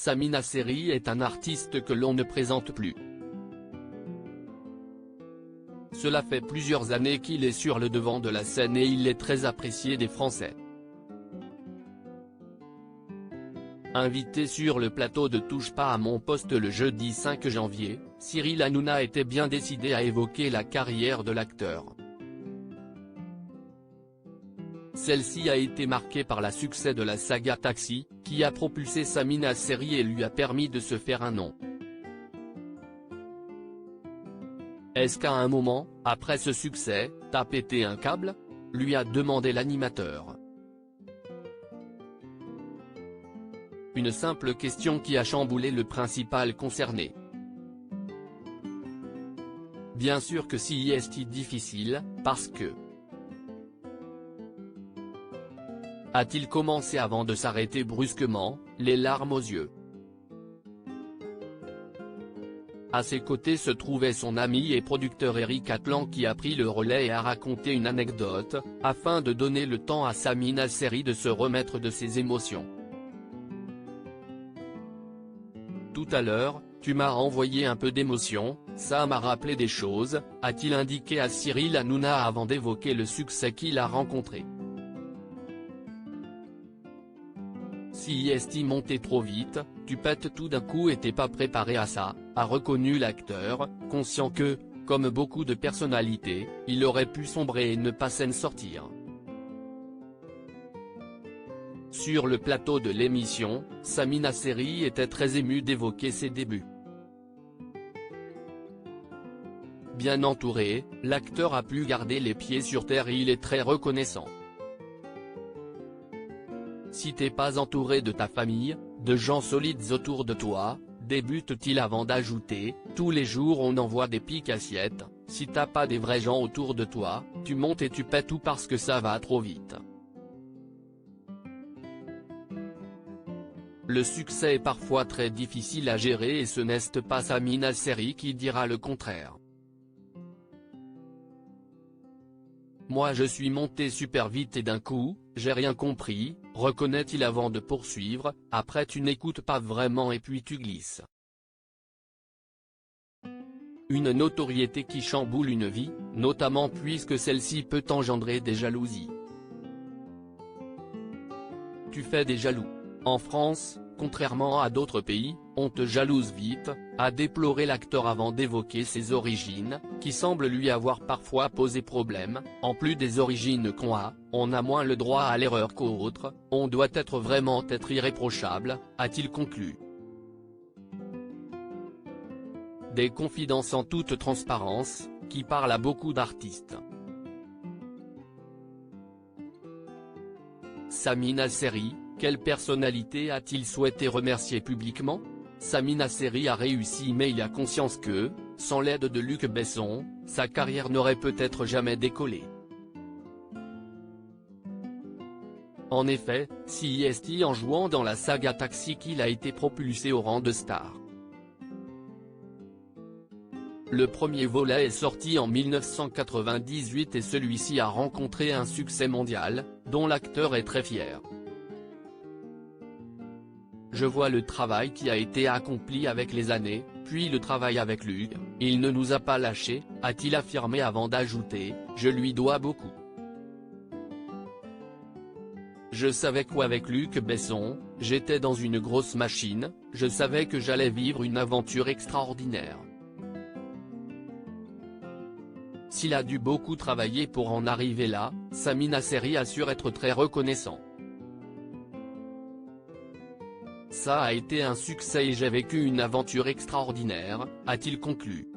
Samina Seri est un artiste que l'on ne présente plus. Cela fait plusieurs années qu'il est sur le devant de la scène et il est très apprécié des Français. Invité sur le plateau de Touche pas à mon poste le jeudi 5 janvier, Cyril Hanouna était bien décidé à évoquer la carrière de l'acteur. Celle-ci a été marquée par le succès de la saga Taxi, qui a propulsé Samina Seri et lui a permis de se faire un nom. Est-ce qu'à un moment, après ce succès, t'as pété un câble ? Lui a demandé l'animateur. Une simple question qui a chamboulé le principal concerné. Bien sûr que si est difficile, parce que… A-t-il commencé avant de s'arrêter brusquement, les larmes aux yeux. À ses côtés se trouvait son ami et producteur Eric Atlan qui a pris le relais et a raconté une anecdote, afin de donner le temps à Samina Seri de se remettre de ses émotions. Tout à l'heure, tu m'as envoyé un peu d'émotion, ça m'a rappelé des choses, a-t-il indiqué à Cyril Hanouna avant d'évoquer le succès qu'il a rencontré. Si est monté trop vite, tu pètes tout d'un coup et t'es pas préparé à ça, a reconnu l'acteur, conscient que, comme beaucoup de personnalités, il aurait pu sombrer et ne pas s'en sortir. Sur le plateau de l'émission, Samina Seri était très émue d'évoquer ses débuts. Bien entouré, l'acteur a pu garder les pieds sur terre et il est très reconnaissant. Si t'es pas entouré de ta famille, de gens solides autour de toi, débute-t-il avant d'ajouter, tous les jours on envoie des piques assiettes, si t'as pas des vrais gens autour de toi, tu montes et tu pètes tout parce que ça va trop vite. Le succès est parfois très difficile à gérer et ce n'est pas Samina Seri qui dira le contraire. Moi je suis monté super vite et d'un coup, j'ai rien compris, reconnaît-il avant de poursuivre, après tu n'écoutes pas vraiment et puis tu glisses. Une notoriété qui chamboule une vie, notamment puisque celle-ci peut engendrer des jalousies. Tu fais des jaloux. En France, contrairement à d'autres pays, on te jalouse vite, a déploré l'acteur avant d'évoquer ses origines, qui semblent lui avoir parfois posé problème. En plus des origines qu'on a, on a moins le droit à l'erreur qu'autres, on doit vraiment être irréprochable, a-t-il conclu. Des confidences en toute transparence, qui parlent à beaucoup d'artistes. Samina Seri, quelle personnalité a-t-il souhaité remercier publiquement ? Samina Seri a réussi mais il a conscience que, sans l'aide de Luc Besson, sa carrière n'aurait peut-être jamais décollé. En effet, c'est en jouant dans la saga Taxi qu'il a été propulsé au rang de star. Le premier volet est sorti en 1998 et celui-ci a rencontré un succès mondial, dont l'acteur est très fier. Je vois le travail qui a été accompli avec les années, puis le travail avec Luc, il ne nous a pas lâchés, a-t-il affirmé avant d'ajouter, je lui dois beaucoup. Je savais qu'avec Luc Besson, j'étais dans une grosse machine, je savais que j'allais vivre une aventure extraordinaire. S'il a dû beaucoup travailler pour en arriver là, Samina Seri assure être très reconnaissant. Ça a été un succès et j'ai vécu une aventure extraordinaire, a-t-il conclu.